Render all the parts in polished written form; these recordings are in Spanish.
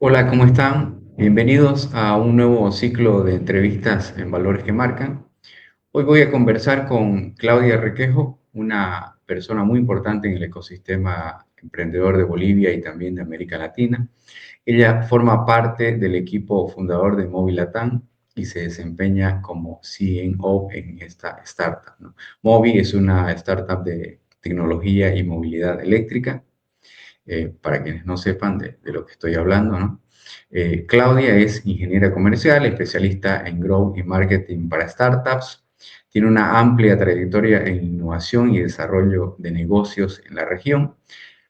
Hola, ¿cómo están? Bienvenidos a un nuevo ciclo de entrevistas en Valores que Marcan. Hoy voy a conversar con Claudia Requejo, una persona muy importante en el ecosistema emprendedor de Bolivia y también de América Latina. Ella forma parte del equipo fundador de Movilatam y se desempeña como CNO en esta startup, ¿no? Movi es una startup de tecnología y movilidad eléctrica para quienes no sepan de lo que estoy hablando, ¿no? Claudia es ingeniera comercial, especialista en growth y marketing para startups. Tiene una amplia trayectoria en innovación y desarrollo de negocios en la región.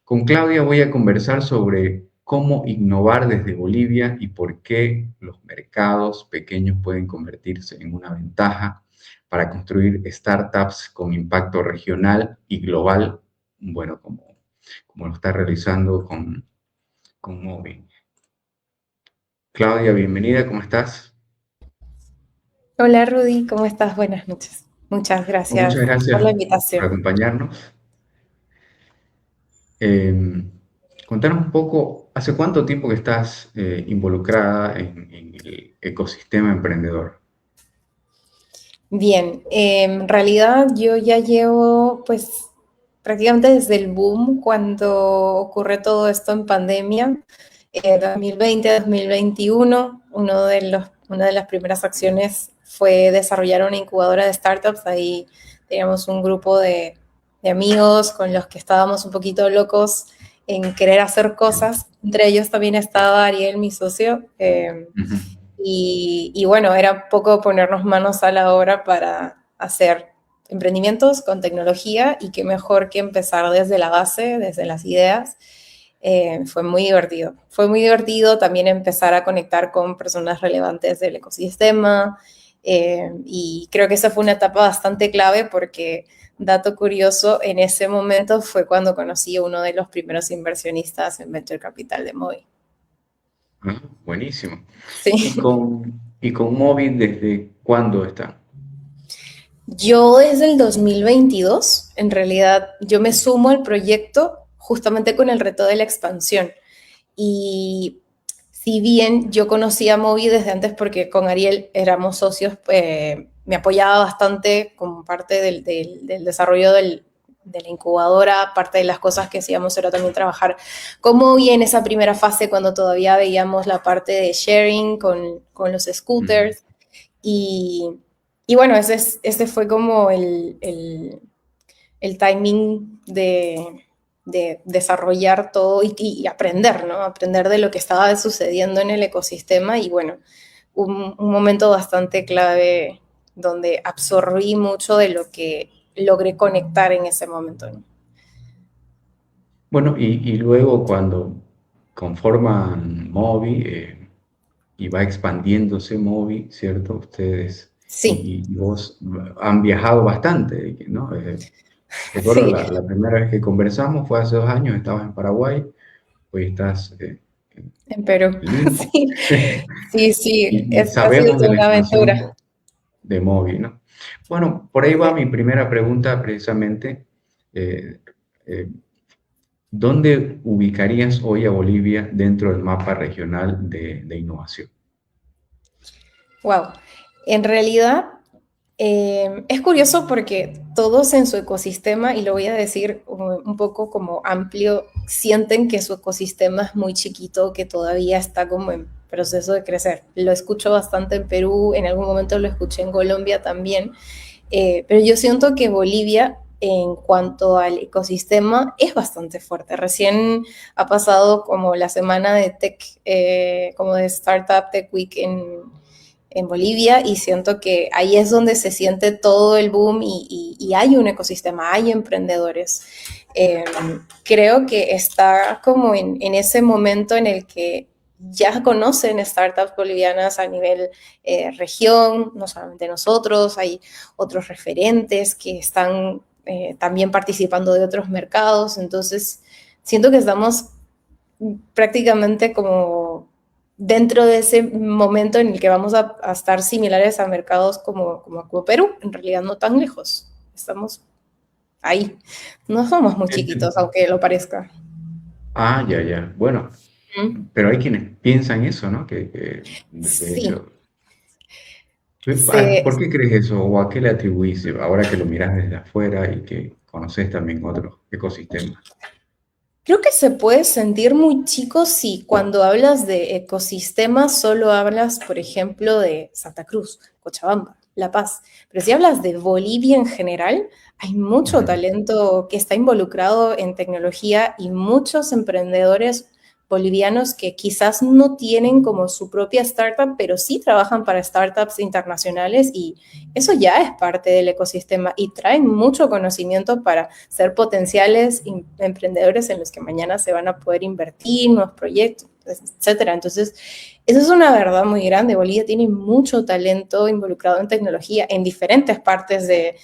Con Claudia voy a conversar sobre cómo innovar desde Bolivia y por qué los mercados pequeños pueden convertirse en una ventaja para construir startups con impacto regional y global, bueno, como lo está realizando con Mobi. Claudia, bienvenida, ¿cómo estás? Hola Rudy, ¿cómo estás? Buenas noches. Muchas Bueno, gracias muchas por la gracias por invitación. acompañarnos. Eh, Contanos un poco, ¿hace cuánto tiempo que estás involucrada en el ecosistema emprendedor? Bien, en realidad yo ya llevo pues prácticamente desde el boom cuando ocurre todo esto en pandemia, 2020-2021, una de las primeras acciones fue desarrollar una incubadora de startups. Ahí teníamos un grupo de amigos con los que estábamos un poquito locos en querer hacer cosas. Entre ellos también estaba Ariel, mi socio. Ujú. Y bueno, era un poco ponernos manos a la obra para hacer emprendimientos con tecnología, y qué mejor que empezar desde la base, desde las ideas. Fue muy divertido. Fue muy divertido también empezar a conectar con personas relevantes del ecosistema, y creo que esa fue una etapa bastante clave porque, dato curioso, en ese momento fue cuando conocí a uno de los primeros inversionistas en Venture Capital de Movi. Ah, buenísimo. Sí. Y con Mobi desde cuándo está? Yo desde el 2022, en realidad, yo me sumo al proyecto justamente con el reto de la expansión. Y si bien yo conocía a Movi desde antes porque con Ariel éramos socios, me apoyaba bastante como parte del desarrollo de la incubadora. Parte de las cosas que hacíamos era también trabajar con Movi en esa primera fase cuando todavía veíamos la parte de sharing con los Ujú. scooters. Y, y bueno, ese fue como el timing de desarrollar todo y aprender, ¿no? Aprender de lo que estaba sucediendo en el ecosistema. Y bueno, un momento bastante clave donde absorbí mucho de lo que logré conectar en ese momento, ¿no? Bueno, y luego cuando conforman Mobi y va expandiéndose Mobi, ¿cierto? Ustedes Sí, y vos han viajado bastante, ¿no? Recuerdo sí, la primera vez que conversamos fue hace 2 años, estabas en Paraguay, hoy estás en en Perú. Lima, Sí, sí, sí, y ha sido sabemos de toda la una expansión aventura. de Mobi, ¿no? Bueno, por ahí va Sí. mi primera pregunta precisamente. eh, eh, ¿Dónde ubicarías hoy a Bolivia dentro del mapa regional de innovación? Wow. En realidad, es curioso porque todos en su ecosistema, y lo voy a decir un poco como amplio, sienten que su ecosistema es muy chiquito, que todavía está como en proceso de crecer. Lo escucho bastante en Perú, en algún momento lo escuché en Colombia también, pero yo siento que Bolivia, en cuanto al ecosistema, es bastante fuerte. Recién ha pasado como la semana de tech, como de Startup Tech Week en Bolivia, y siento que ahí es donde se siente todo el boom y hay un ecosistema, hay emprendedores. Eh, Creo que está como en ese momento en el que ya conocen startups bolivianas a nivel región, no solamente nosotros, hay otros referentes que están también participando de otros mercados. Entonces siento que estamos prácticamente como dentro de ese momento en el que vamos a estar similares a mercados como Perú, en realidad no tan lejos, estamos ahí, no somos muy chiquitos, aunque lo parezca. Ah, ya, ya. Bueno. Ujú. pero hay quienes piensan eso, ¿no? Que de Sí, hecho, se, ¿por qué crees eso o a qué le atribuís ahora que lo mirás desde afuera y que conoces también otros ecosistemas? creo que se puede sentir muy chico si cuando hablas de ecosistemas solo hablas, por ejemplo, de Santa Cruz, Cochabamba, La Paz. Pero si hablas de Bolivia en general, hay mucho Ujú. talento que está involucrado en tecnología y muchos emprendedores bolivianos que quizás no tienen como su propia startup, pero sí trabajan para startups internacionales y eso ya es parte del ecosistema y traen mucho conocimiento para ser potenciales emprendedores en los que mañana se van a poder invertir, nuevos proyectos, etcétera. Entonces, eso es una verdad muy grande. Bolivia tiene mucho talento involucrado en tecnología en diferentes partes de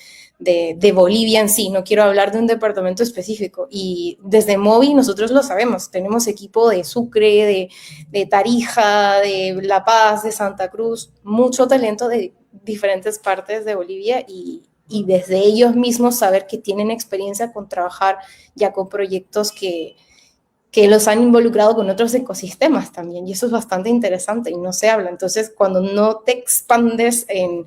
Bolivia en sí. No quiero hablar de un departamento específico. Y desde Movi nosotros lo sabemos. Tenemos equipo de Sucre, de Tarija, de La Paz, de Santa Cruz, mucho talento de diferentes partes de Bolivia y desde ellos mismos saber que tienen experiencia con trabajar ya con proyectos que los han involucrado con otros ecosistemas también. Y eso es bastante interesante y no se habla. Entonces, cuando no te expandes en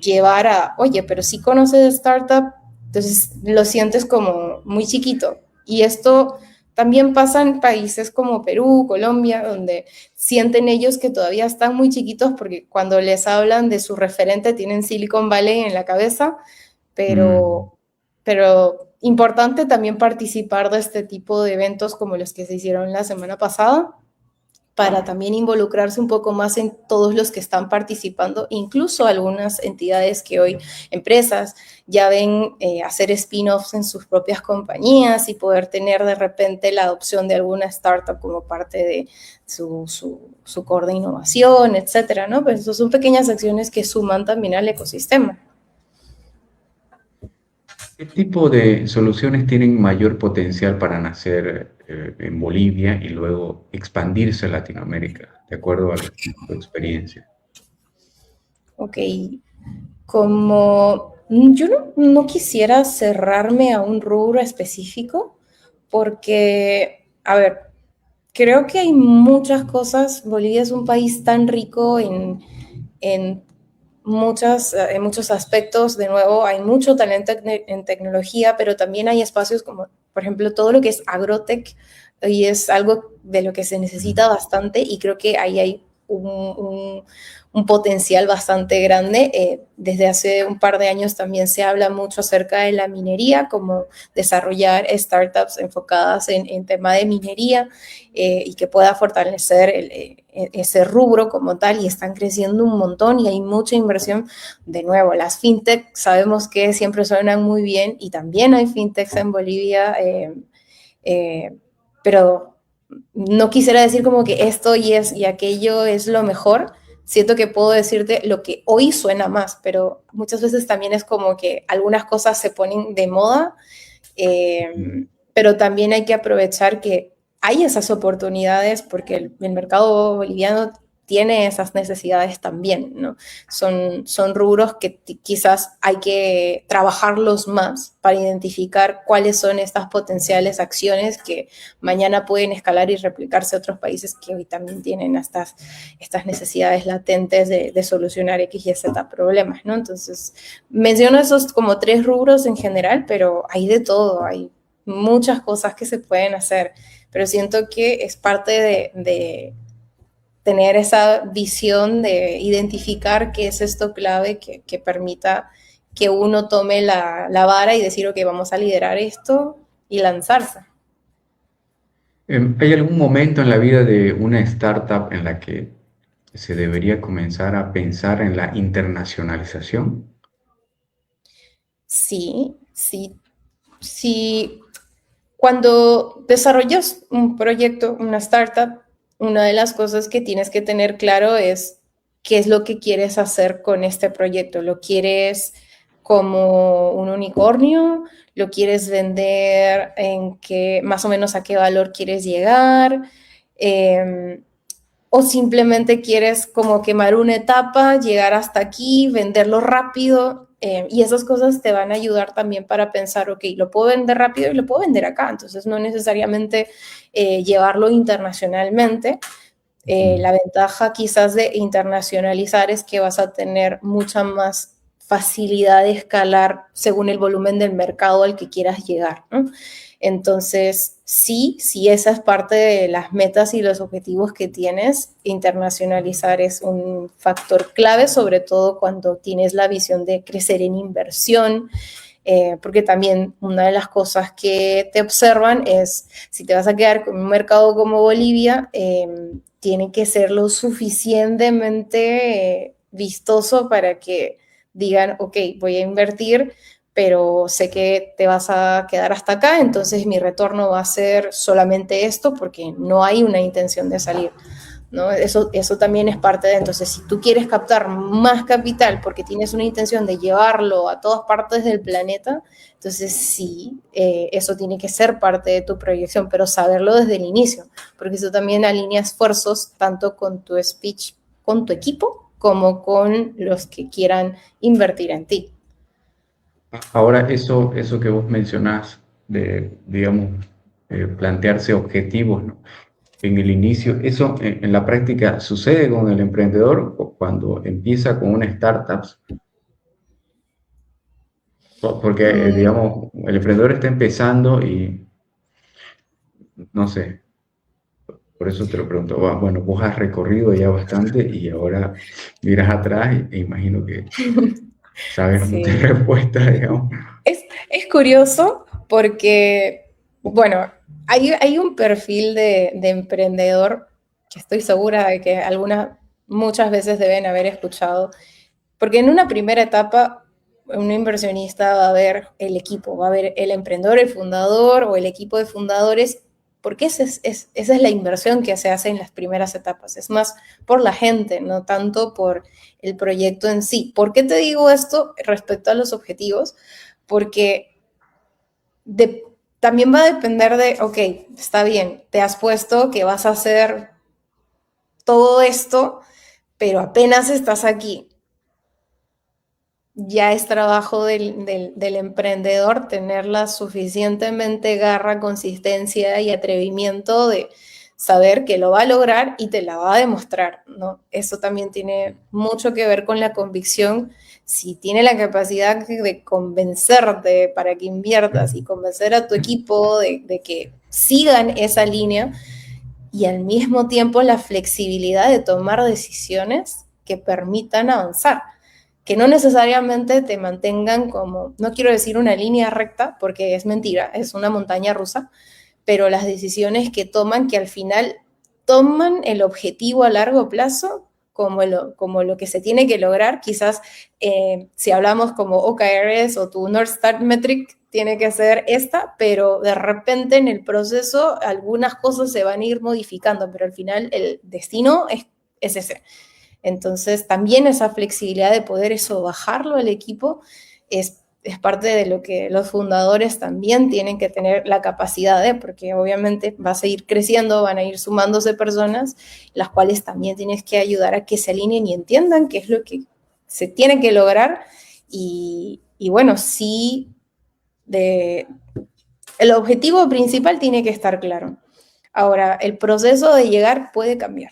llevar a, oye, pero sí conoces de startup, entonces lo sientes como muy chiquito. Y esto también pasa en países como Perú, Colombia, donde sienten ellos que todavía están muy chiquitos porque cuando les hablan de su referente tienen Silicon Valley en la cabeza, Mm. pero importante también participar de este tipo de eventos como los que se hicieron la semana pasada para también involucrarse un poco más en todos los que están participando, incluso algunas entidades que hoy, empresas, ya ven hacer spin-offs en sus propias compañías y poder tener de repente la adopción de alguna startup como parte de su core de innovación, etcétera, ¿no? Pues eso son pequeñas acciones que suman también al ecosistema. ¿Qué tipo de soluciones tienen mayor potencial para nacer en Bolivia y luego expandirse a Latinoamérica, de acuerdo a tu experiencia? Ok, como yo no quisiera cerrarme a un rubro específico, porque, a ver, creo que hay muchas cosas. Bolivia es un país tan rico en, en muchos aspectos. De nuevo, hay mucho talento en tecnología, pero también hay espacios como, por ejemplo, todo lo que es agrotech, y es algo de lo que se necesita bastante, y creo que ahí hay un potencial bastante grande. Desde hace un par de años también se habla mucho acerca de la minería, como desarrollar startups enfocadas en tema de minería y que pueda fortalecer ese rubro como tal, y están creciendo un montón y hay mucha inversión. De nuevo, las fintech sabemos que siempre suenan muy bien y también hay fintechs en Bolivia, eh, pero no quisiera decir como que esto y aquello es lo mejor. Siento que puedo decirte lo que hoy suena más, pero muchas veces también es como que algunas cosas se ponen de moda, Mm. pero también hay que aprovechar que hay esas oportunidades porque el mercado boliviano tiene esas necesidades también, ¿no? Son rubros que quizás hay que trabajarlos más para identificar cuáles son estas potenciales acciones que mañana pueden escalar y replicarse a otros países que hoy también tienen estas necesidades latentes de solucionar X y Z problemas, ¿no? Entonces, menciono esos como tres rubros en general, pero hay de todo, hay muchas cosas que se pueden hacer, pero siento que es parte de tener esa visión de identificar qué es esto clave que permita que uno tome la vara y decir, ok, vamos a liderar esto y lanzarse. ¿Hay algún momento en la vida de una startup en la que se debería comenzar a pensar en la internacionalización? Sí, sí, sí. Cuando desarrollas un proyecto, una startup, una de las cosas que tienes que tener claro es qué es lo que quieres hacer con este proyecto. ¿Lo quieres como un unicornio? ¿Lo quieres vender en qué, más o menos a qué valor quieres llegar? Eh, o simplemente quieres como quemar una etapa, llegar hasta aquí, venderlo rápido, y esas cosas te van a ayudar también para pensar, ok, lo puedo vender rápido y lo puedo vender acá, entonces no necesariamente llevarlo internacionalmente. La ventaja quizás de internacionalizar es que vas a tener mucha más facilidad de escalar según el volumen del mercado al que quieras llegar, ¿no? Entonces, sí, sí, esa es parte de las metas y los objetivos que tienes. Internacionalizar es un factor clave, sobre todo cuando tienes la visión de crecer en inversión, porque también una de las cosas que te observan es, si te vas a quedar con un mercado como Bolivia, tiene que ser lo suficientemente vistoso para que digan, ok, voy a invertir, pero sé que te vas a quedar hasta acá, entonces mi retorno va a ser solamente esto porque no hay una intención de salir, ¿no? Eso también es parte de, entonces, si tú quieres captar más capital porque tienes una intención de llevarlo a todas partes del planeta, entonces sí, eso tiene que ser parte de tu proyección, pero saberlo desde el inicio, porque eso también alinea esfuerzos tanto con tu speech, con tu equipo, como con los que quieran invertir en ti. Ahora, eso que vos mencionás de, digamos, plantearse objetivos, ¿no? En el inicio, eso en la práctica sucede con el emprendedor cuando empieza con una startup, porque, Mm, digamos, el emprendedor está empezando y, no sé, por eso te lo pregunto. Bueno, vos has recorrido ya bastante y ahora miras atrás e imagino que sabes muchas sí. respuestas, digamos. Es curioso porque, bueno, hay un perfil de emprendedor que estoy segura de que muchas veces deben haber escuchado, porque en una primera etapa un inversionista va a ver el equipo, va a ver el emprendedor, el fundador o el equipo de fundadores, porque esa es la inversión que se hace en las primeras etapas. Es más por la gente, no tanto por el proyecto en sí. ¿Por qué te digo esto respecto a los objetivos? Porque de, también va a depender de, ok, está bien, te has puesto que vas a hacer todo esto, pero apenas estás aquí. Ya es trabajo del emprendedor tener la suficientemente garra, consistencia y atrevimiento de saber que lo va a lograr y te la va a demostrar, ¿no? Eso también tiene mucho que ver con la convicción. Si tiene la capacidad de convencerte para que inviertas y convencer a tu equipo de que sigan esa línea y al mismo tiempo la flexibilidad de tomar decisiones que permitan avanzar, que no necesariamente te mantengan como, no quiero decir una línea recta, porque es mentira, es una montaña rusa, pero las decisiones que toman, que al final toman el objetivo a largo plazo como lo que se tiene que lograr. Quizás si hablamos como OKRs o tu North Star Metric, tiene que ser esta, pero de repente en el proceso algunas cosas se van a ir modificando, pero al final el destino es ese. Entonces, también esa flexibilidad de poder eso bajarlo al equipo es parte de lo que los fundadores también tienen que tener la capacidad de, porque obviamente va a seguir creciendo, van a ir sumándose personas, las cuales también tienes que ayudar a que se alineen y entiendan qué es lo que se tiene que lograr. Y bueno, sí, el objetivo principal tiene que estar claro. Ahora, el proceso de llegar puede cambiar.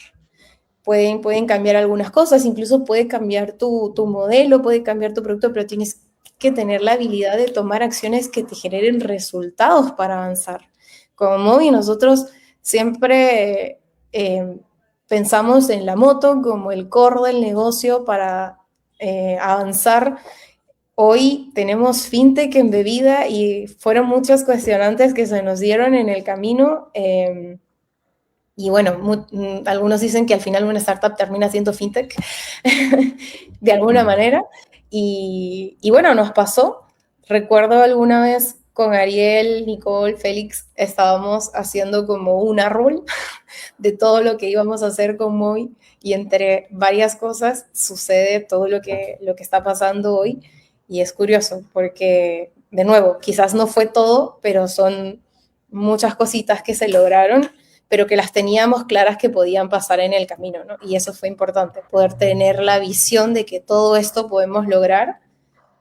Pueden cambiar algunas cosas, incluso puede cambiar tu modelo, puede cambiar tu producto, pero tienes que tener la habilidad de tomar acciones que te generen resultados para avanzar. Como Movi, nosotros siempre pensamos en la moto como el core del negocio para avanzar. Hoy tenemos fintech en bebida y fueron muchos cuestionantes que se nos dieron en el camino. Y bueno, algunos dicen que al final una startup termina siendo fintech de alguna manera. Y bueno, nos pasó. Recuerdo alguna vez con Ariel, Nicole, Félix, estábamos haciendo como un árbol de todo lo que íbamos a hacer con Moy y entre varias cosas sucede todo lo que está pasando hoy y es curioso porque, de nuevo, quizás no fue todo, pero son muchas cositas que se lograron, pero que las teníamos claras que podían pasar en el camino, ¿no? Y eso fue importante, poder tener la visión de que todo esto podemos lograr,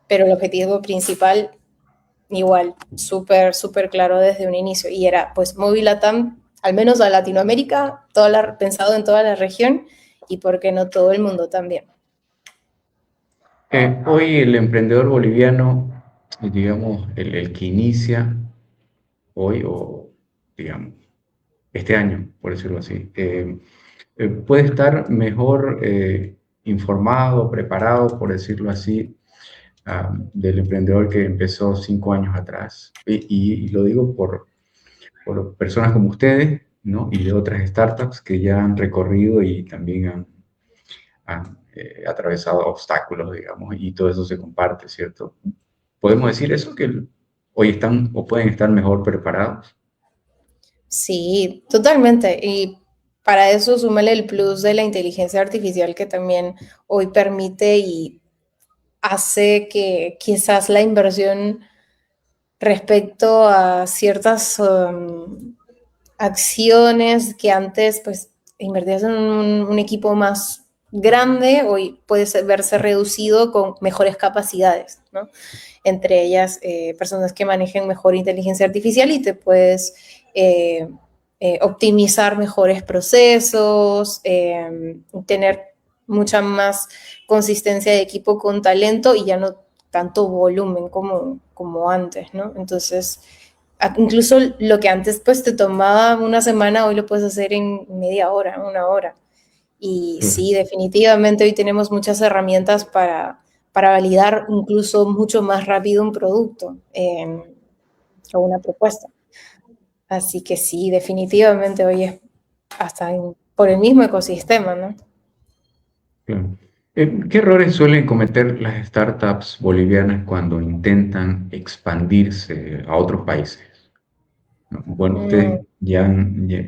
pero el objetivo principal igual, súper, súper claro desde un inicio. Y era, pues, Móvil LATAM, al menos a Latinoamérica, pensado en toda la región y, ¿por qué no, todo el mundo también? Hoy el emprendedor boliviano, digamos, el que inicia hoy o, digamos, este año, por decirlo así, puede estar mejor informado, preparado, por decirlo así, del emprendedor que empezó 5 años atrás. Y lo digo por personas como ustedes, ¿no? Y de otras startups que ya han recorrido y también han atravesado obstáculos, digamos, y todo eso se comparte, ¿cierto? ¿Podemos decir eso, que hoy están o pueden estar mejor preparados? Sí, totalmente. Y para eso súmale el plus de la inteligencia artificial que también hoy permite y hace que quizás la inversión respecto a ciertas acciones que antes pues invertías en un equipo más grande, hoy puede verse reducido con mejores capacidades, ¿no? Entre ellas personas que manejen mejor inteligencia artificial y te puedes eh, optimizar mejores procesos, tener mucha más consistencia de equipo con talento y ya no tanto volumen como antes, ¿no? Entonces, incluso lo que antes pues te tomaba una semana, hoy lo puedes hacer en media hora, una hora. Y Claro. sí, definitivamente hoy tenemos muchas herramientas para validar incluso mucho más rápido un producto o una propuesta. Así que sí, definitivamente hoy es hasta por el mismo ecosistema, ¿no? Claro. ¿Qué errores suelen cometer las startups bolivianas cuando intentan expandirse a otros países? ¿No? Bueno, ustedes Mm, ya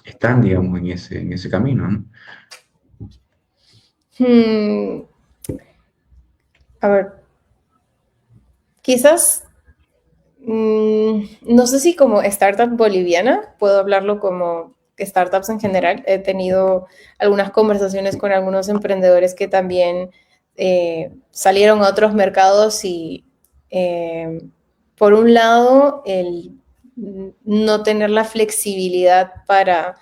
están, digamos, en ese camino, ¿no? hmm, a ver, quizás, no sé si como startup boliviana, puedo hablarlo como startups en general. He tenido algunas conversaciones con algunos emprendedores que también salieron a otros mercados y, eh, por un lado, el no tener la flexibilidad para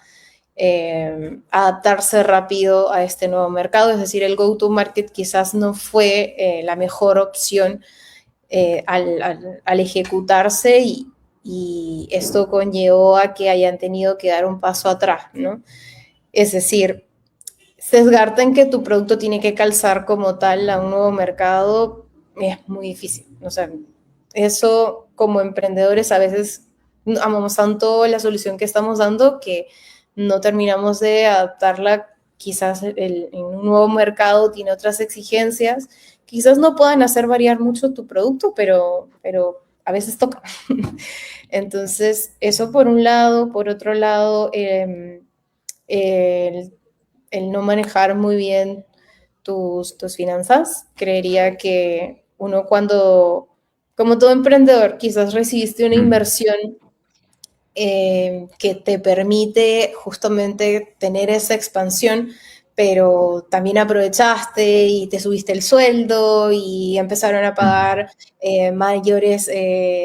adaptarse rápido a este nuevo mercado, es decir, el go-to-market quizás no fue la mejor opción al ejecutarse y esto conllevó a que hayan tenido que dar un paso atrás, ¿no? Es decir, sesgarte en que tu producto tiene que calzar como tal a un nuevo mercado es muy difícil. O sea, eso como emprendedores a veces amamos tanto la solución que estamos dando que no terminamos de adaptarla. Quizás en un nuevo mercado tiene otras exigencias, quizás no puedan hacer variar mucho tu producto, pero a veces toca. Entonces, eso por un lado. Por otro lado, el no manejar muy bien tus finanzas. Creería que uno cuando, como todo emprendedor, quizás recibiste una Mm. inversión que te permite justamente tener esa expansión, pero también aprovechaste y te subiste el sueldo y empezaron a Mm. pagar mayores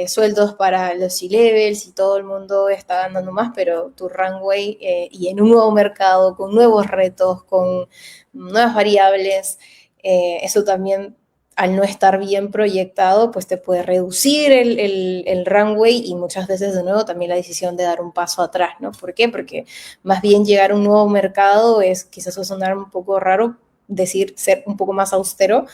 sueldos para los C-levels y todo el mundo está ganando más, pero tu runway y en un nuevo mercado, con nuevos retos, con nuevas variables, eso también al no estar bien proyectado, pues te puede reducir el runway y muchas veces de nuevo también la decisión de dar un paso atrás, ¿no? ¿Por qué? Porque más bien llegar a un nuevo mercado es, quizás va a sonar un poco raro decir ser un poco más austero,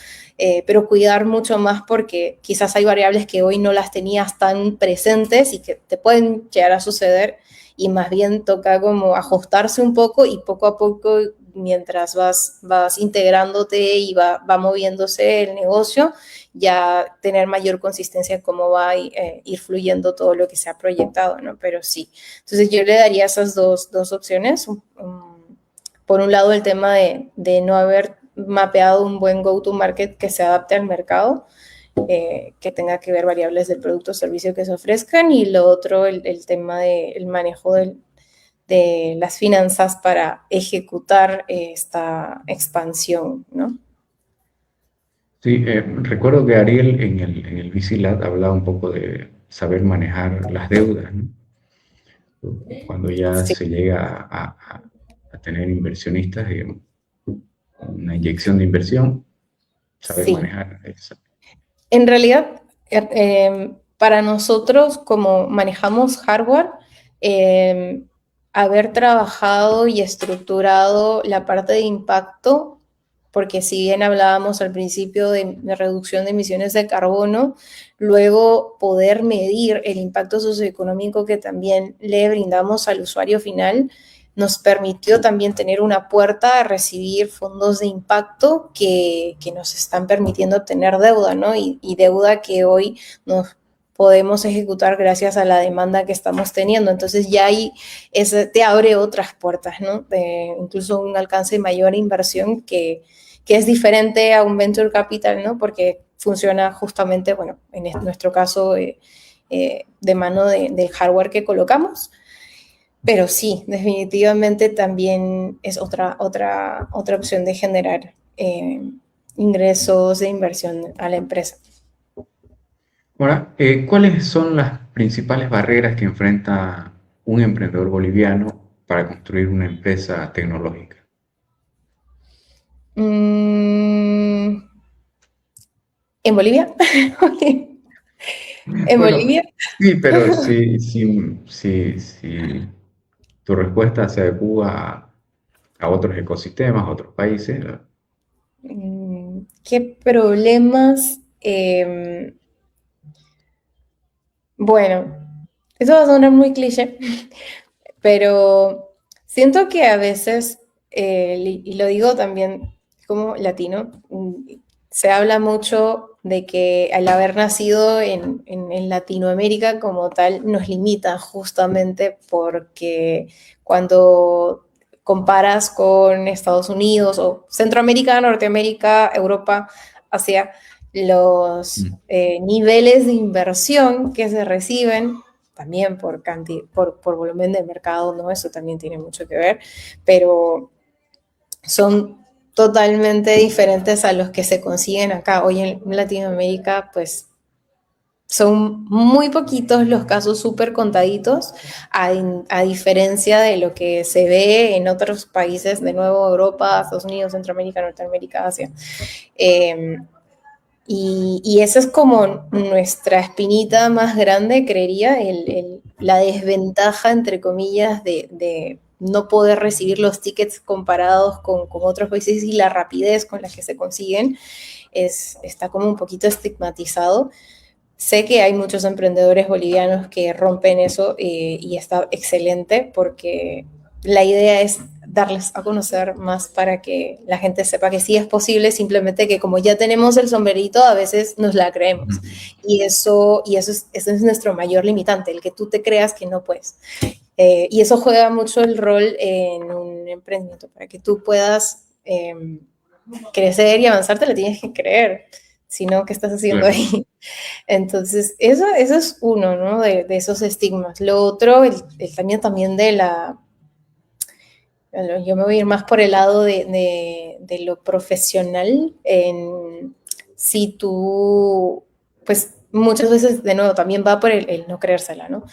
pero cuidar mucho más porque quizás hay variables que hoy no las tenías tan presentes y que te pueden llegar a suceder y más bien toca como ajustarse un poco y poco a poco mientras vas integrándote y va moviéndose el negocio, ya tener mayor consistencia en cómo va a ir fluyendo todo lo que se ha proyectado, ¿no? Pero sí, entonces yo le daría esas dos opciones. Por un lado, el tema de no haber mapeado un buen go-to-market que se adapte al mercado, que tenga que ver variables del producto o servicio que se ofrezcan, y lo otro, el tema del manejo de las finanzas para ejecutar esta expansión, ¿no? Sí, recuerdo que Ariel en el VC hablaba un poco de saber manejar las deudas, ¿no? Cuando ya Sí, se llega a tener inversionistas, digamos, una inyección de inversión, saber sí. manejar esa. En realidad, para nosotros, como manejamos hardware, eh, haber trabajado y estructurado la parte de impacto, porque si bien hablábamos al principio de reducción de emisiones de carbono, luego poder medir el impacto socioeconómico que también le brindamos al usuario final, nos permitió también tener una puerta a recibir fondos de impacto que nos están permitiendo obtener deuda, ¿no? Y deuda que hoy nos podemos ejecutar gracias a la demanda que estamos teniendo. Entonces ya ahí te abre otras puertas, ¿no? Incluso un alcance mayor de inversión que es diferente a un venture capital, ¿no? Porque funciona justamente, bueno, en nuestro caso, de mano del hardware que colocamos. Pero sí, definitivamente también es otra opción de generar ingresos de inversión a la empresa. Ahora, ¿cuáles son las principales barreras que enfrenta un emprendedor boliviano para construir una empresa tecnológica? Mm, ¿En Bolivia? ¿En Bueno, Bolivia? sí, pero si tu respuesta se adecua a otros ecosistemas, a otros países, ¿Qué problemas? Bueno, eso va a sonar muy cliché, pero siento que a veces, y lo digo también como latino, se habla mucho de que al haber nacido en Latinoamérica como tal nos limita justamente porque cuando comparas con Estados Unidos o Centroamérica, Norteamérica, Europa, Asia, los mm, niveles de inversión que se reciben también por volumen de mercado, ¿no? Eso también tiene mucho que ver, pero son totalmente diferentes a los que se consiguen acá. Hoy en Latinoamérica, pues son muy poquitos los casos súper contaditos, a diferencia de lo que se ve en otros países, de nuevo Europa, Estados Unidos, Centroamérica, Norteamérica, Asia. Eh, y esa es como nuestra espinita más grande, creería, la desventaja, entre comillas, de no poder recibir los tickets comparados con otros países y la rapidez con la que se consiguen está como un poquito estigmatizado. Sé que hay muchos emprendedores bolivianos que rompen eso, y está excelente porque la idea es darles a conocer más para que la gente sepa que sí es posible, simplemente que como ya tenemos el sombrerito, a veces nos la creemos. mm, Eso es nuestro mayor limitante, el que tú te creas que no puedes. Y eso juega mucho el rol en un emprendimiento. Para que tú puedas crecer y avanzar, te lo tienes que creer. Si no, ¿qué estás haciendo claro, ahí? Entonces, eso es uno, ¿no? De esos estigmas. Lo otro, también de yo me voy a ir más por el lado de lo profesional. Si tú, pues muchas veces, de nuevo, también va por el no creérsela, ¿no?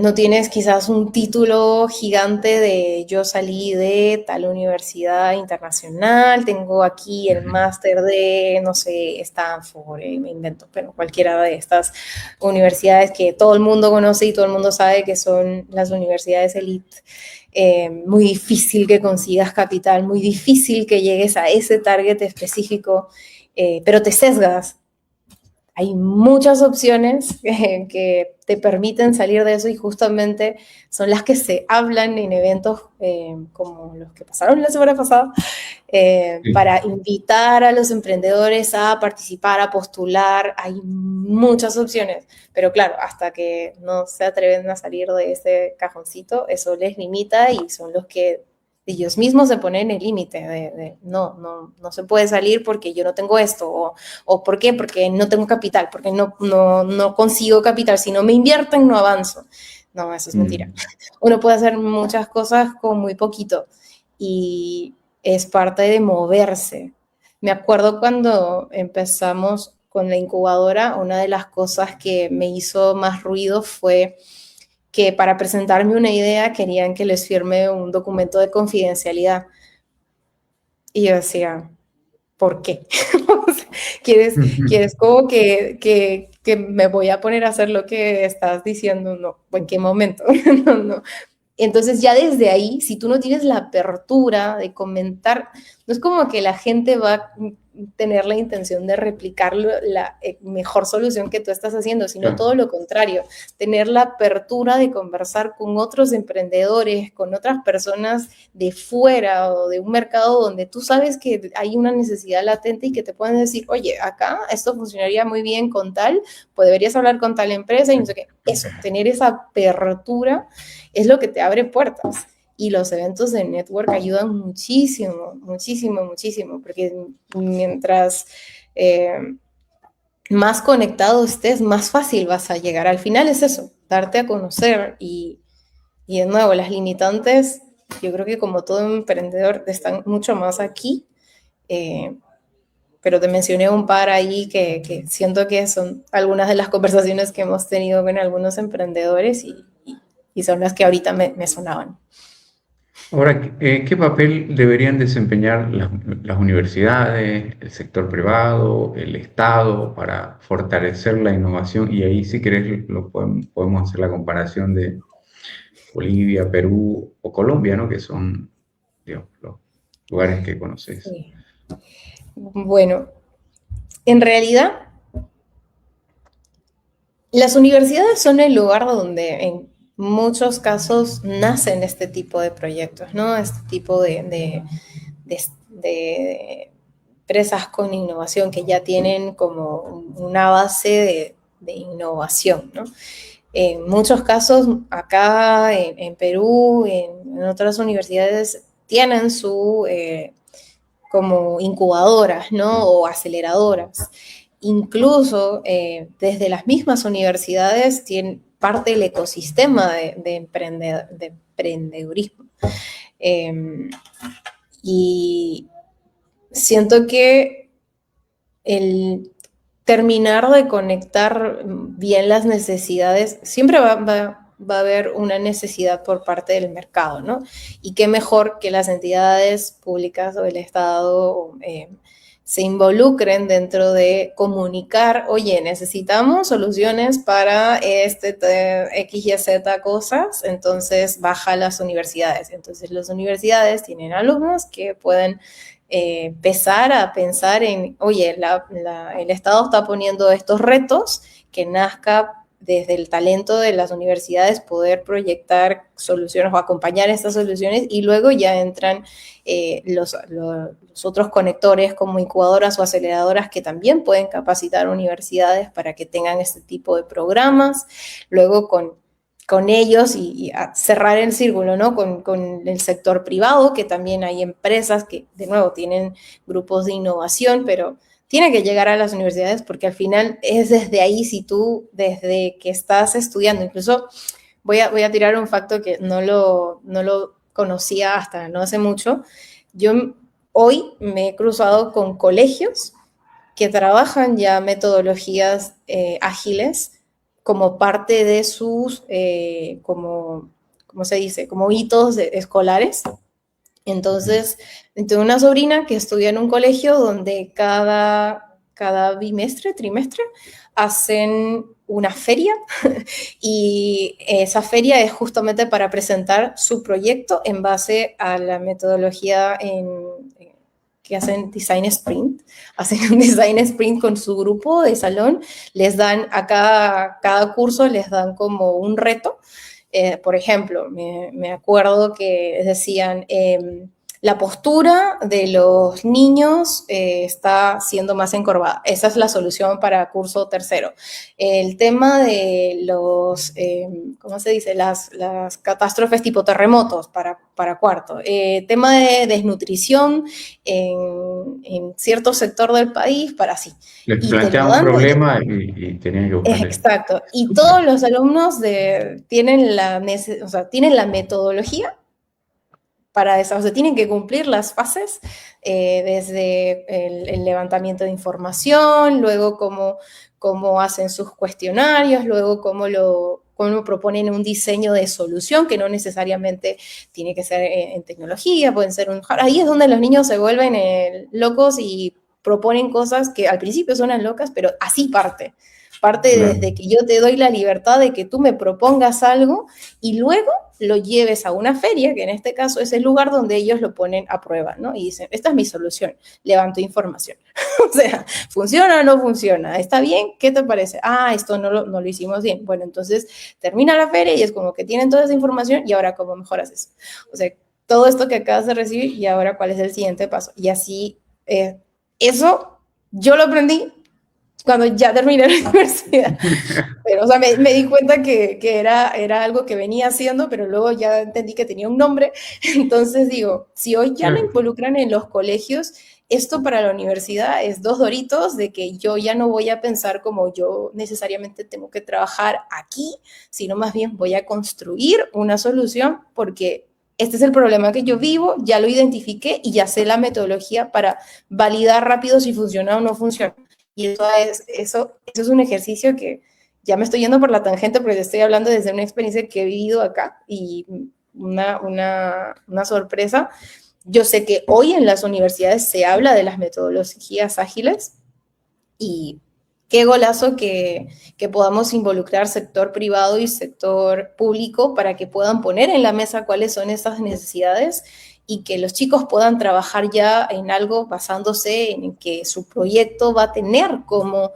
No tienes quizás un título gigante de yo salí de tal universidad internacional, tengo aquí el ujú, máster de, no sé, Stanford, me invento, pero cualquiera de estas universidades que todo el mundo conoce y todo el mundo sabe que son las universidades elite. Muy difícil que consigas capital, muy difícil que llegues a ese target específico, pero te sesgas. Hay muchas opciones que te permiten salir de eso y justamente son las que se hablan en eventos como los que pasaron la semana pasada, sí, para invitar a los emprendedores a participar, a postular. Hay muchas opciones, pero claro, hasta que no se atreven a salir de ese cajoncito, eso les limita y son los que ellos mismos se ponen el límite no se puede salir porque yo no tengo esto, o ¿por qué? Porque no tengo capital, porque no consigo capital, si no me invierten no avanzo. No, eso es mentira. Mm, Uno puede hacer muchas cosas con muy poquito y es parte de moverse. Me acuerdo cuando empezamos con la incubadora, una de las cosas que me hizo más ruido fue que para presentarme una idea querían que les firme un documento de confidencialidad. Y yo decía, ¿por qué? O sea, ¿quieres como que me voy a poner a hacer lo que estás diciendo? No, ¿en qué momento? No, no. Entonces ya desde ahí, si tú no tienes la apertura de comentar, no es como que la gente va a tener la intención de replicar la mejor solución que tú estás haciendo, sino claro. todo lo contrario, tener la apertura de conversar con otros emprendedores, con otras personas de fuera o de un mercado donde tú sabes que hay una necesidad latente y que te pueden decir, oye, acá esto funcionaría muy bien con tal, pues deberías hablar con tal empresa y no sé qué. Eso, tener esa apertura es lo que te abre puertas. Y los eventos de network ayudan muchísimo, muchísimo, muchísimo, porque mientras más conectado estés, más fácil vas a llegar. Al final es eso, darte a conocer y de nuevo, las limitantes, yo creo que como todo emprendedor están mucho más aquí, eh, pero te mencioné un par ahí que siento que son algunas de las conversaciones que hemos tenido con algunos emprendedores y son las que ahorita me sonaban. Ahora, ¿qué papel deberían desempeñar las universidades, el sector privado, el Estado para fortalecer la innovación? Y ahí, si querés, podemos hacer la comparación de Bolivia, Perú o Colombia, ¿no? Que son, digamos, los lugares que conoces. Sí. Bueno, en realidad, las universidades son el lugar donde en muchos casos nacen este tipo de proyectos, ¿no? Este tipo de empresas con innovación que ya tienen como una base de innovación, ¿no? En muchos casos, acá en Perú, en otras universidades, tienen su como incubadoras, ¿no? O aceleradoras. Incluso desde las mismas universidades tienen parte del ecosistema de emprendedurismo. Eh, y siento que el terminar de conectar bien las necesidades, siempre va a haber una necesidad por parte del mercado, ¿no? Y qué mejor que las entidades públicas o el Estado se involucren dentro de comunicar, oye, necesitamos soluciones para X, Y, Z cosas, entonces baja a las universidades. Entonces las universidades tienen alumnos que pueden empezar a pensar en, oye, el Estado está poniendo estos retos, que nazca desde el talento de las universidades poder proyectar soluciones o acompañar estas soluciones y luego ya entran los otros conectores como incubadoras o aceleradoras que también pueden capacitar universidades para que tengan este tipo de programas, luego con ellos y cerrar el círculo, ¿no? Con el sector privado, que también hay empresas que, de nuevo, tienen grupos de innovación, pero tiene que llegar a las universidades porque al final es desde ahí, si tú, desde que estás estudiando, incluso voy a tirar un facto que no lo conocía hasta no hace mucho. Yo hoy me he cruzado con colegios que trabajan ya metodologías ágiles como parte de sus, ¿cómo se dice? Como hitos escolares. Entonces, tengo una sobrina que estudia en un colegio donde cada bimestre, trimestre, hacen una feria y esa feria es justamente para presentar su proyecto en base a la metodología que hacen design sprint, hacen un design sprint con su grupo de salón, les dan a cada curso, les dan como un reto. Por ejemplo, me acuerdo que decían, la postura de los niños está siendo más encorvada. Esa es la solución para curso tercero. El tema de los, ¿cómo se dice? Las catástrofes tipo terremotos para cuarto. Tema de desnutrición en cierto sector del país para sí. Les Y te lo planteaba un dan desde... problema y tenían que buscarle. Exacto. Y todos los alumnos tienen o sea, tienen la metodología para eso, o sea, tienen que cumplir las fases desde el levantamiento de información, luego cómo hacen sus cuestionarios, luego cómo proponen un diseño de solución que no necesariamente tiene que ser en tecnología, pueden ser un... Ahí es donde los niños se vuelven locos y proponen cosas que al principio suenan locas, pero así parte. Parte Claro. desde que yo te doy la libertad de que tú me propongas algo y luego lo lleves a una feria, que en este caso es el lugar donde ellos lo ponen a prueba, ¿no? Y dicen, esta es mi solución, levanto información. O sea, ¿funciona o no funciona? ¿Está bien? ¿Qué te parece? Ah, esto no lo hicimos bien. Bueno, entonces termina la feria y es como que tienen toda esa información y ahora cómo mejoras eso. O sea, todo esto que acabas de recibir y ahora cuál es el siguiente paso. Y así, eso yo lo aprendí cuando ya terminé la universidad. Pero, o sea, me di cuenta que era algo que venía haciendo, pero luego ya entendí que tenía un nombre. Entonces digo, si hoy ya me Claro. involucran en los colegios, esto para la universidad es dos doritos de que yo ya no voy a pensar como yo necesariamente tengo que trabajar aquí, sino más bien voy a construir una solución porque este es el problema que yo vivo, ya lo identifiqué y ya sé la metodología para validar rápido si funciona o no funciona. Y eso es un ejercicio que ya me estoy yendo por la tangente porque estoy hablando desde una experiencia que he vivido acá y una sorpresa. Yo sé que hoy en las universidades se habla de las metodologías ágiles y qué golazo que podamos involucrar sector privado y sector público para que puedan poner en la mesa cuáles son esas necesidades y que los chicos puedan trabajar ya en algo basándose en que su proyecto va a tener como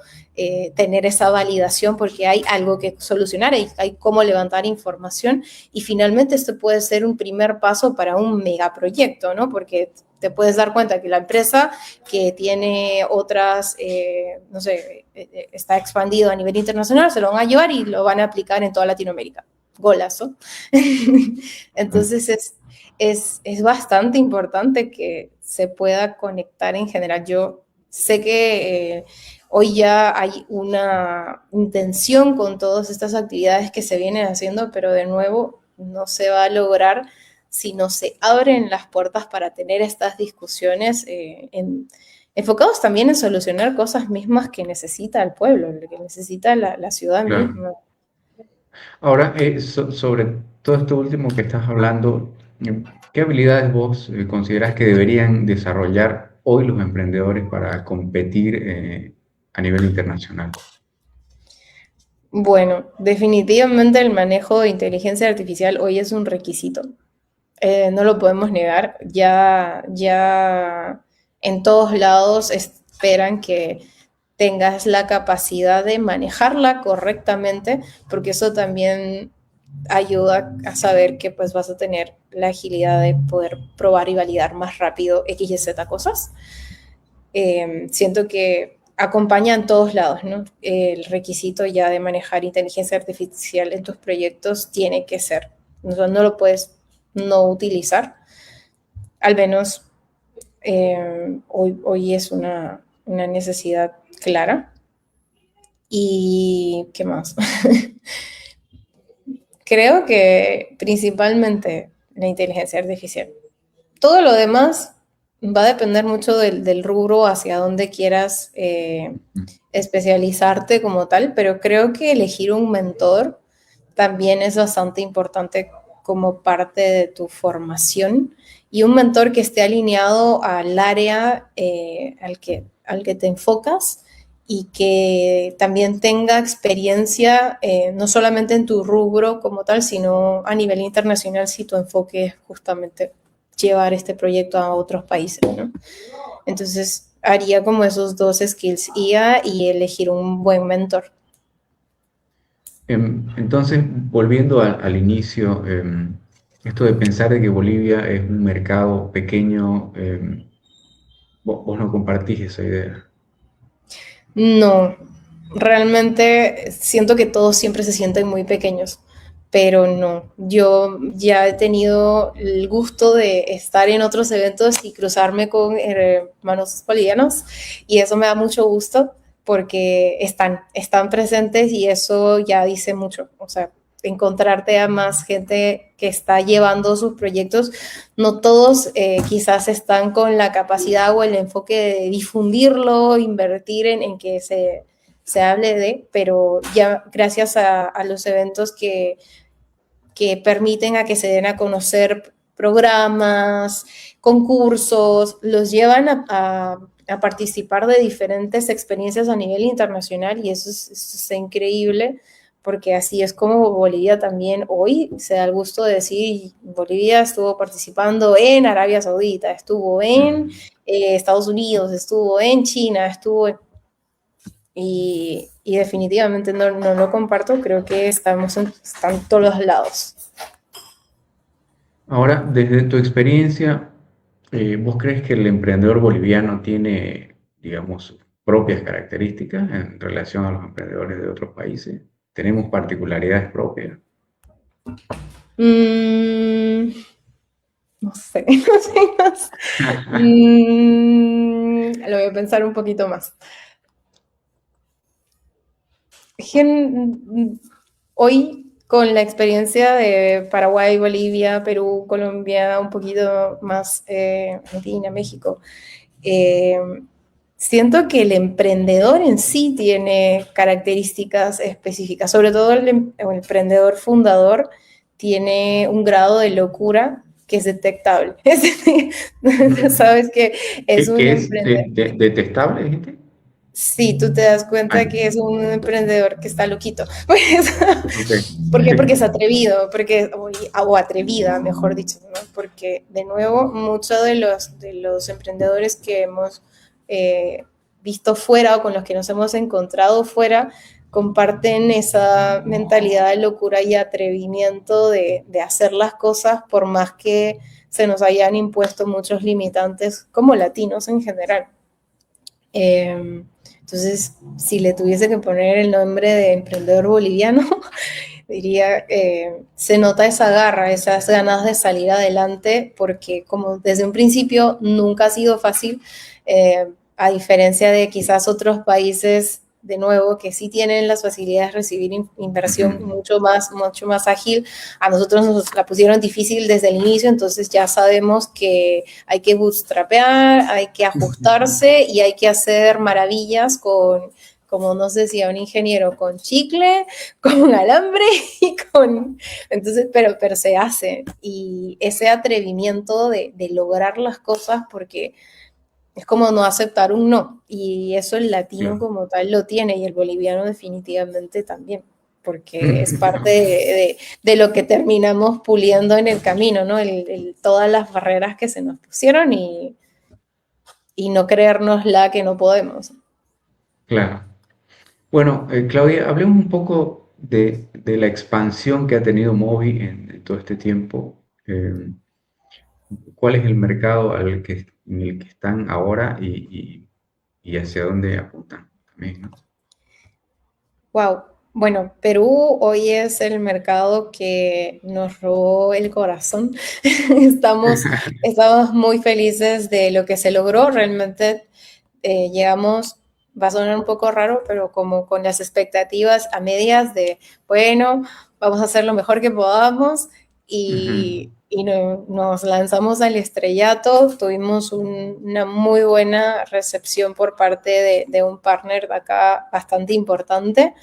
tener esa validación porque hay algo que solucionar, hay cómo levantar información y finalmente esto puede ser un primer paso para un megaproyecto, ¿no? Porque te puedes dar cuenta que la empresa que tiene otras, no sé, está expandido a nivel internacional, se lo van a llevar y lo van a aplicar en toda Latinoamérica. Golazo. Entonces es bastante importante que se pueda conectar en general. Yo sé que hoy ya hay una intención con todas estas actividades que se vienen haciendo, pero de nuevo no se va a lograr si no se abren las puertas para tener estas discusiones enfocados también en solucionar cosas mismas que necesita el pueblo, que necesita la ciudad Claro. misma. Ahora, sobre todo esto último que estás hablando, ¿qué habilidades vos considerás que deberían desarrollar hoy los emprendedores para competir a nivel internacional? Bueno, definitivamente el manejo de inteligencia artificial hoy es un requisito. No lo podemos negar. Ya en todos lados esperan que tengas la capacidad de manejarla correctamente, porque eso también ayuda a saber que pues vas a tener la agilidad de poder probar y validar más rápido X y Z cosas. Siento que acompaña en todos lados, ¿no? El requisito ya de manejar inteligencia artificial en tus proyectos tiene que ser, no lo puedes no utilizar, al menos hoy es una necesidad clara. ¿Y qué más? Creo que principalmente la inteligencia artificial. Todo lo demás va a depender mucho del rubro hacia donde quieras especializarte como tal, pero creo que elegir un mentor también es bastante importante como parte de tu formación y un mentor que esté alineado al área al que te enfocas y que también tenga experiencia no solamente en tu rubro como tal, sino a nivel internacional si tu enfoque es justamente llevar este proyecto a otros países, ¿no? Entonces haría como esos dos skills, IA y elegir un buen mentor. Entonces, volviendo al inicio, Esto de pensar de que Bolivia es un mercado pequeño, vos no compartís esa idea. No, realmente siento que todos siempre se sienten muy pequeños, pero no. Yo ya he tenido el gusto de estar en otros eventos y cruzarme con hermanos bolivianos y eso me da mucho gusto porque están presentes y eso ya dice mucho. O sea, encontrarte a más gente que está llevando sus proyectos. No todos quizás están con la capacidad o el enfoque de difundirlo, invertir en que se hable de, pero ya gracias a los eventos que permiten a que se den a conocer programas, concursos, los llevan a participar de diferentes experiencias a nivel internacional y eso es increíble porque así es como Bolivia también hoy se da el gusto de decir, Bolivia estuvo participando en Arabia Saudita, estuvo en Mm. Estados Unidos, estuvo en China, y definitivamente no lo comparto, creo que están todos los lados. Ahora, desde tu experiencia, ¿vos crees que el emprendedor boliviano tiene, digamos, sus propias características en relación a los emprendedores de otros países? ¿Tenemos particularidades propias? Mm, no sé, no sé más. Lo voy a pensar un poquito más. Hoy, con la experiencia de Paraguay, Bolivia, Perú, Colombia, un poquito más Argentina, México, eh, siento que el emprendedor en sí tiene características específicas, sobre todo el emprendedor fundador tiene un grado de locura que es detectable. Sabes que es un ¿Qué es emprendedor. detestable, dijiste? Sí, tú te das Ah, cuenta que es un emprendedor que está loquito. Pues, ok. ¿por qué? Porque es atrevido, o atrevida, mejor dicho, ¿no? Porque, de nuevo, muchos de los emprendedores que hemos eh, visto fuera o con los que nos hemos encontrado fuera comparten esa mentalidad de locura y atrevimiento de hacer las cosas por más que se nos hayan impuesto muchos limitantes como latinos en general. Entonces, si le tuviese que poner el nombre de emprendedor boliviano, diría, se nota esa garra, esas ganas de salir adelante, porque como desde un principio nunca ha sido fácil, a diferencia de quizás otros países, de nuevo, que sí tienen las facilidades de recibir inversión Ujú. mucho más ágil, a nosotros nos la pusieron difícil desde el inicio, entonces ya sabemos que hay que bootstrapear, hay que ajustarse y hay que hacer maravillas como nos decía un ingeniero, con chicle, con alambre y con... Entonces, pero se hace. Y ese atrevimiento de lograr las cosas porque es como no aceptar un no. Y eso el latino Claro. como tal lo tiene y el boliviano definitivamente también, porque es parte de lo que terminamos puliendo en el camino, ¿no? Todas las barreras que se nos pusieron y no creernos la que no podemos. Claro. Bueno, Claudia, hablemos un poco de la expansión que ha tenido Movi en todo este tiempo. ¿Cuál es el mercado en el que están ahora y hacia dónde apuntan también, ¿no? Wow. Bueno, Perú hoy es el mercado que nos robó el corazón. Estamos, estamos muy felices de lo que se logró. Realmente llegamos, va a sonar un poco raro, pero como con las expectativas a medias de, bueno, vamos a hacer lo mejor que podamos Ujú. y nos lanzamos al estrellato. Tuvimos una muy buena recepción por parte de un partner de acá bastante importante.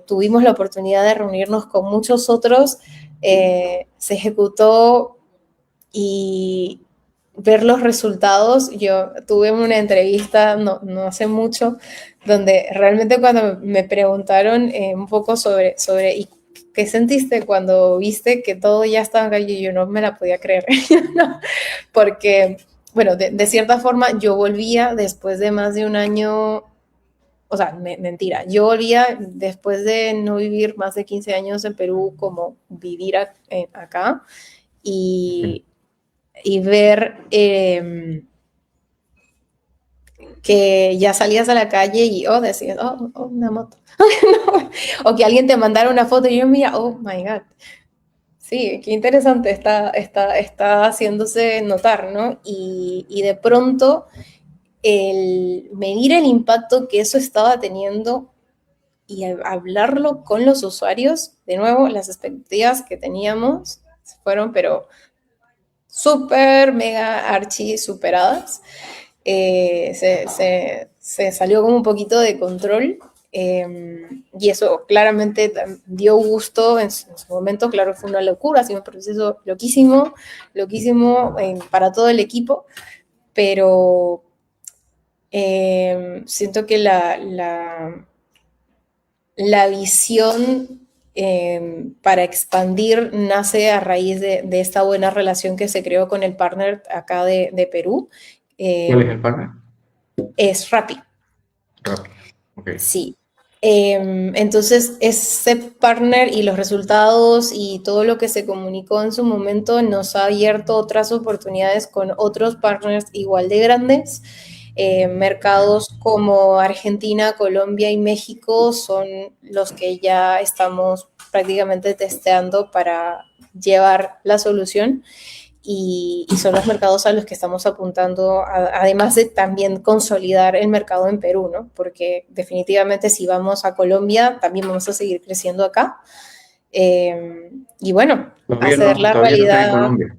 Tuvimos la oportunidad de reunirnos con muchos otros, se ejecutó y ver los resultados. Yo tuve una entrevista no hace mucho donde realmente cuando me preguntaron un poco sobre ¿y qué sentiste cuando viste que todo ya estaba en calle? Yo no me la podía creer, ¿no? Porque, bueno, de cierta forma yo volvía después de más de un año o sea, mentira, yo volvía después de no vivir más de 15 años en Perú, como vivir acá Sí. y, y ver que ya salías a la calle y, decías, una moto. O que alguien te mandara una foto y yo, mira, oh my God. Sí, qué interesante está haciéndose notar, ¿no? Y de pronto el medir el impacto que eso estaba teniendo y hablarlo con los usuarios, de nuevo, las expectativas que teníamos fueron, pero súper, mega, archi superadas. Se salió como un poquito de control y eso claramente dio gusto en su momento, claro, fue una locura, así un proceso loquísimo, loquísimo para todo el equipo, pero siento que la visión para expandir nace a raíz de esta buena relación que se creó con el partner acá de Perú. ¿Cuál es el partner? Es Rappi. Rappi. Ok. Sí. Entonces, ese partner y los resultados y todo lo que se comunicó en su momento nos ha abierto otras oportunidades con otros partners igual de grandes. Mercados como Argentina, Colombia y México son los que ya estamos prácticamente testeando para llevar la solución y son los mercados a los que estamos apuntando, además de también consolidar el mercado en Perú, ¿no? Porque definitivamente si vamos a Colombia, también vamos a seguir creciendo acá. Y bueno, hacer la Todavía no está en realidad. Colombia.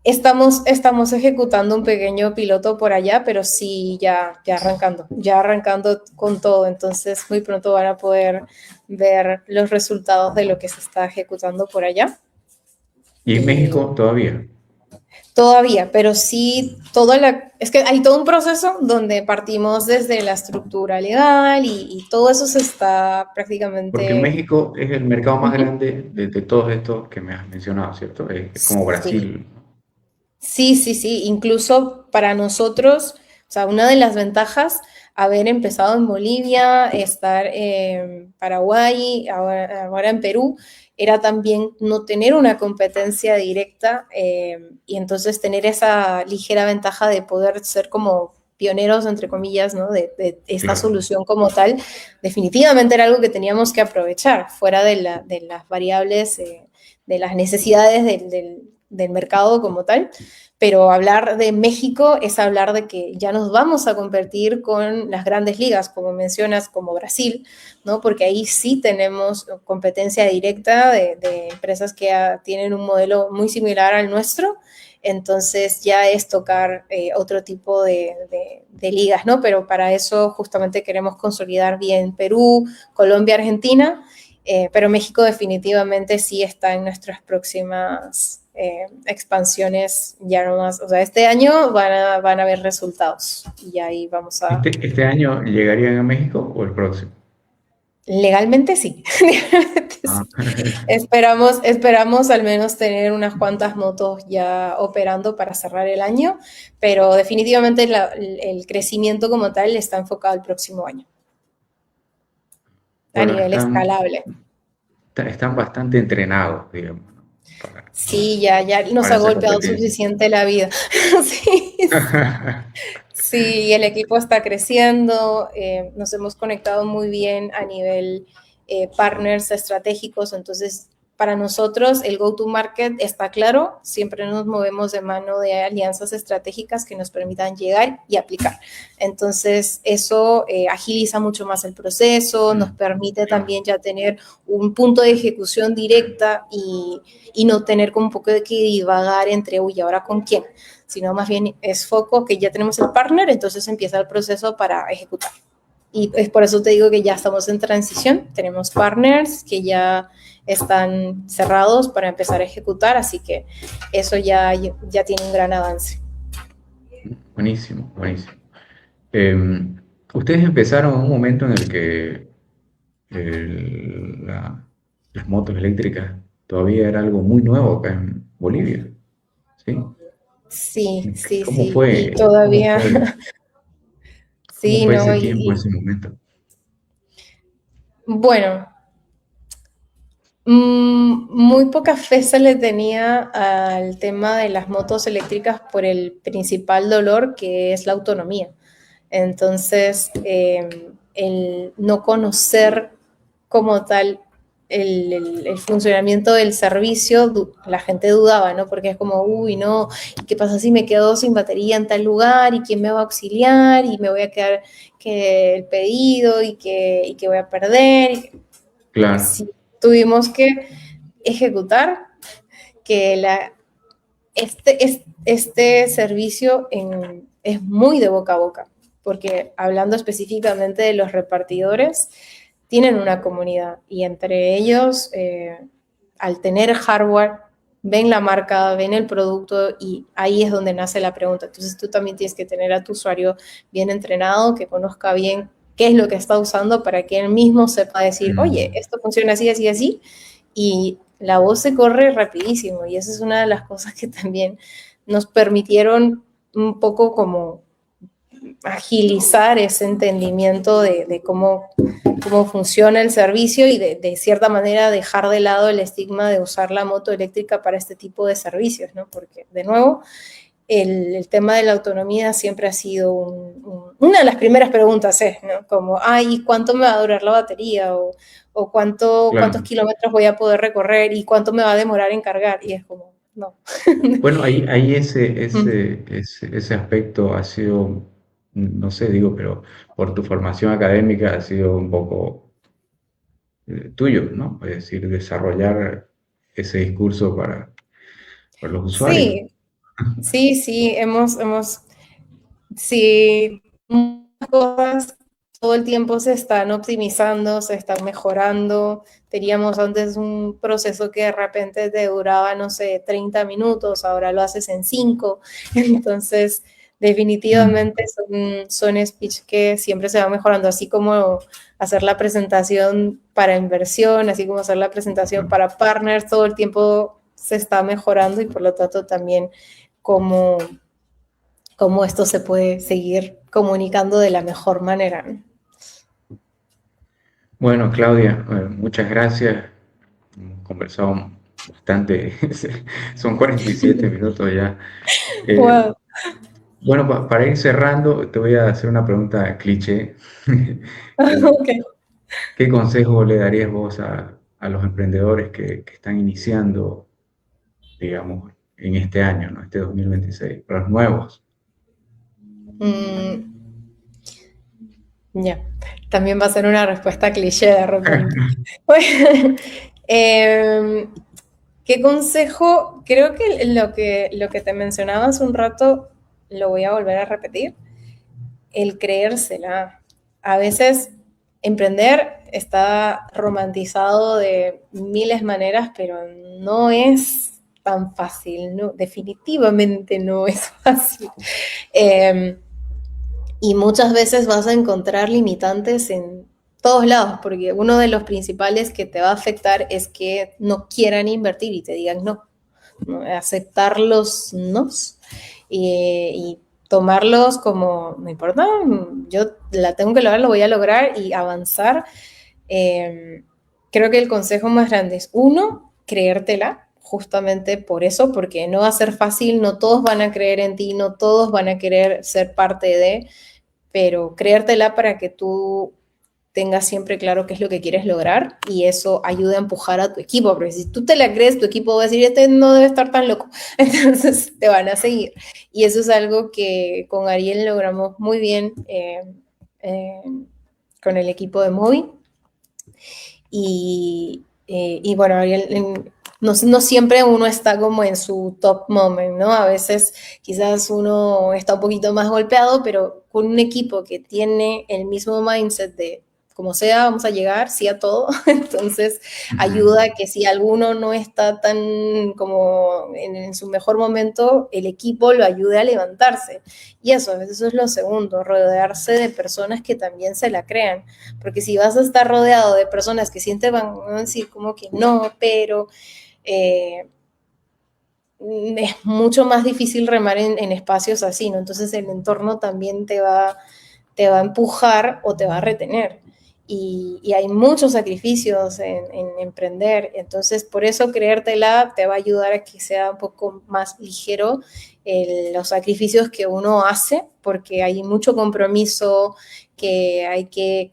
Estamos ejecutando un pequeño piloto por allá, pero sí, ya arrancando con todo. Entonces, muy pronto van a poder ver los resultados de lo que se está ejecutando por allá. Y en Y México todavía. todavía, pero sí, es que hay todo un proceso donde partimos desde la estructura legal y todo eso se está Porque prácticamente... México es el mercado más Ujú. grande de todos estos que me has mencionado, ¿cierto? Es como Sí, Brasil. sí. Incluso para nosotros, o sea, una de las ventajas, haber empezado en Bolivia, estar en Paraguay, ahora en Perú, era también no tener una competencia directa y entonces tener esa ligera ventaja de poder ser como pioneros, entre comillas, ¿no? de esta Claro. solución como tal, definitivamente era algo que teníamos que aprovechar, fuera de las variables, de las necesidades del mercado como tal, pero hablar de México es hablar de que ya nos vamos a competir con las grandes ligas, como mencionas, como Brasil, ¿no? Porque ahí sí tenemos competencia directa de empresas que tienen un modelo muy similar al nuestro, entonces ya es tocar otro tipo de ligas, ¿no? Pero para eso justamente queremos consolidar bien Perú, Colombia, Argentina, pero México definitivamente sí está en nuestras próximas expansiones ya nomás. O sea, este año van a haber resultados y ahí vamos a... ¿Este año llegarían a México o el próximo? Legalmente sí, legalmente Ah, sí. Esperamos al menos tener unas cuantas motos ya operando para cerrar el año, pero definitivamente el crecimiento como tal está enfocado al próximo año, a bueno, nivel escalable. están bastante entrenados, digamos, ¿no? Sí, ya nos Para ha esa golpeado competencia. suficiente la vida. Sí, sí, el equipo está creciendo, nos hemos conectado muy bien a nivel partners estratégicos, entonces para nosotros el go-to-market está claro, siempre nos movemos de mano de alianzas estratégicas que nos permitan llegar y aplicar. Entonces eso agiliza mucho más el proceso, nos permite Claro. también ya tener un punto de ejecución directa y no tener como un poco de que divagar entre, uy, ¿ahora con quién? Sino más bien es foco que ya tenemos el partner, entonces empieza el proceso para ejecutar. Y es por eso te digo que ya estamos en transición, tenemos partners que ya están cerrados para empezar a ejecutar, así que eso ya tiene un gran avance. Buenísimo, buenísimo. Eh, Ustedes empezaron en un momento en el que las motos eléctricas todavía era algo muy nuevo acá en Bolivia, ¿sí? Sí, ¿Cómo fue, y cómo todavía, fue? ¿Cómo Sí, fue no, ese tiempo, ese momento? bueno, muy poca fe se le tenía al tema de las motos eléctricas por el principal dolor que es la autonomía. Entonces, el no conocer como tal el funcionamiento del servicio, la gente dudaba, ¿no? Porque es como, uy, no, ¿qué pasa si me quedo sin batería en tal lugar? ¿Y quién me va a auxiliar? ¿Y me voy a quedar que el pedido y que voy a perder? Claro. Sí, tuvimos que ejecutar que este servicio es muy de boca a boca, porque hablando específicamente de los repartidores, tienen una comunidad y entre ellos, al tener hardware, ven la marca, ven el producto y ahí es donde nace la pregunta. Entonces tú también tienes que tener a tu usuario bien entrenado, que conozca bien qué es lo que está usando para que él mismo sepa decir, oye, Mm, esto funciona así, así, así, y la voz se corre rapidísimo y esa es una de las cosas que también nos permitieron un poco como agilizar ese entendimiento de cómo funciona el servicio y de cierta manera dejar de lado el estigma de usar la moto eléctrica para este tipo de servicios, ¿no? Porque, de nuevo, el tema de la autonomía siempre ha sido una de las primeras preguntas, es, ¿no? Como, ay, ¿cuánto me va a durar la batería? O cuántos claro. kilómetros voy a poder recorrer y cuánto me va a demorar en cargar. Y es como, no. Bueno, ahí ese aspecto ha sido, no sé, digo, pero por tu formación académica ha sido un poco tuyo, ¿no? Es decir, desarrollar ese discurso para los usuarios. Sí, sí, sí, sí, muchas cosas todo el tiempo se están optimizando, se están mejorando. Teníamos antes un proceso que de repente te duraba, no sé, 30 minutos, ahora lo haces en 5. Entonces, Mm, definitivamente son speech que siempre se van mejorando, así como hacer la presentación para inversión, así como hacer la presentación claro. para partners, todo el tiempo se está mejorando y por lo tanto también como cómo esto se puede seguir comunicando de la mejor manera. Bueno, Claudia, muchas gracias. Hemos conversado bastante, son 47 minutos ya. Eh, Wow. bueno, para ir cerrando, te voy a hacer una pregunta cliché. Ok. ¿Qué consejo le darías vos a los emprendedores que están iniciando, digamos, en este año, ¿no? Este 2026, para los nuevos? Mm, ya. También va a ser una respuesta cliché de repente. Bueno, ¿qué consejo? Creo que lo que te mencionaba hace un rato lo voy a volver a repetir. El creérsela. A veces emprender está romantizado de miles de maneras, pero no es tan fácil, no, definitivamente no es fácil. Eh, y muchas veces vas a encontrar limitantes en todos lados, porque uno de los principales que te va a afectar es que no quieran invertir y te digan no, ¿no? Aceptar los nos y tomarlos como, no importa, yo la tengo que lograr, lo voy a lograr y avanzar. Eh, Creo que el consejo más grande es, uno, creértela, justamente por eso, porque no va a ser fácil, no todos van a creer en ti, no todos van a querer ser parte de, pero creértela para que tú tengas siempre claro qué es lo que quieres lograr y eso ayuda a empujar a tu equipo, porque si tú te la crees, tu equipo va a decir, este no debe estar tan loco, entonces te van a seguir. Y eso es algo que con Ariel logramos muy bien eh, con el equipo de Movi. Y bueno, Ariel, no siempre uno está como en su top moment, ¿no? A veces quizás uno está un poquito más golpeado, pero con un equipo que tiene el mismo mindset de como sea, vamos a llegar, sí a todo. Entonces, ayuda a que si alguno no está tan como en su mejor momento, el equipo lo ayude a levantarse. Y eso es lo segundo, rodearse de personas que también se la crean. Porque si vas a estar rodeado de personas que siempre van a decir como que no, pero eh, es mucho más difícil remar en espacios así, ¿no? Entonces el entorno también te va a empujar o te va a retener. Y hay muchos sacrificios en emprender, entonces por eso creértela te va a ayudar a que sea un poco más ligero los sacrificios que uno hace, porque hay mucho compromiso que hay que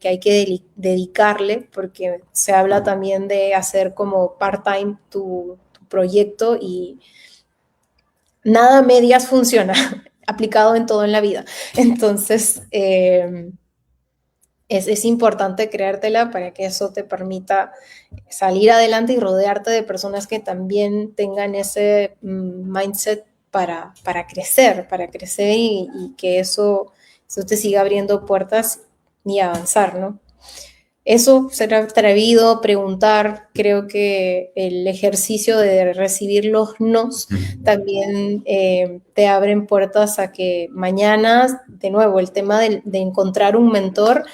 dedicarle, porque se habla también de hacer como part-time tu proyecto y nada a medias funciona, aplicado en todo en la vida. Entonces, es importante creértela para que eso te permita salir adelante y rodearte de personas que también tengan ese mindset para crecer y que eso te siga abriendo puertas y avanzar, ¿no? Eso, ser atrevido, preguntar, creo que el ejercicio de recibir los nos también te abren puertas a que mañana, de nuevo, el tema de encontrar un mentor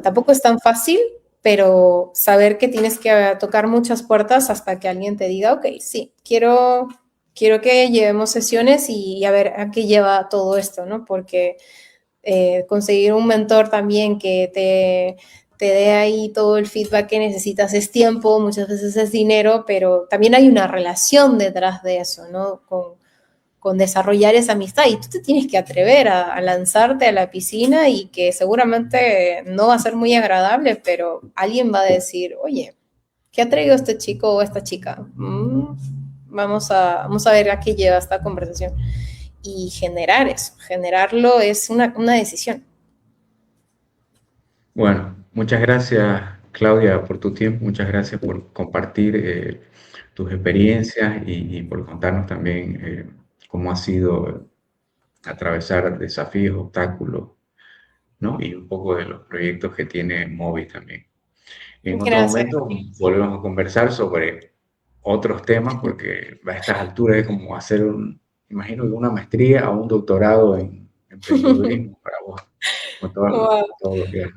tampoco es tan fácil, pero saber que tienes que tocar muchas puertas hasta que alguien te diga, ok, sí, quiero que llevemos sesiones y a ver a qué lleva todo esto, ¿no? Porque conseguir un mentor también que te dé ahí todo el feedback que necesitas es tiempo, muchas veces es dinero, pero también hay una relación detrás de eso, ¿no? Con desarrollar esa amistad y tú te tienes que atrever a lanzarte a la piscina y que seguramente no va a ser muy agradable, pero alguien va a decir, oye, ¿qué ha traído este chico o esta chica? Vamos a ver a qué lleva esta conversación. Y generar eso, generarlo es una decisión. Bueno, muchas gracias, Claudia, por tu tiempo, muchas gracias por compartir tus experiencias y por contarnos también cómo ha sido atravesar desafíos, obstáculos, ¿no? Y un poco de los proyectos que tiene Movi también. En otro Gracias. momento volvemos a conversar sobre otros temas, porque a estas alturas es como hacer imagino que una maestría o un doctorado en emprendedurismo para vos, con Wow. todo lo que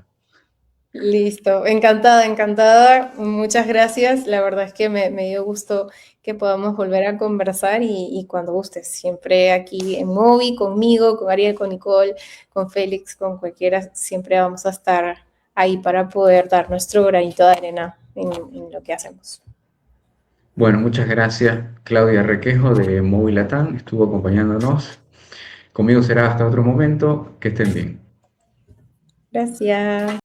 Listo, encantada, encantada. Muchas gracias. La verdad es que me dio gusto que podamos volver a conversar y cuando gustes, siempre aquí en Movi, conmigo, con Ariel, con Nicole, con Félix, con cualquiera, siempre vamos a estar ahí para poder dar nuestro granito de arena en lo que hacemos. Bueno, muchas gracias, Claudia Requejo de Movilatán, estuvo acompañándonos. Conmigo será hasta otro momento, que estén bien. Gracias.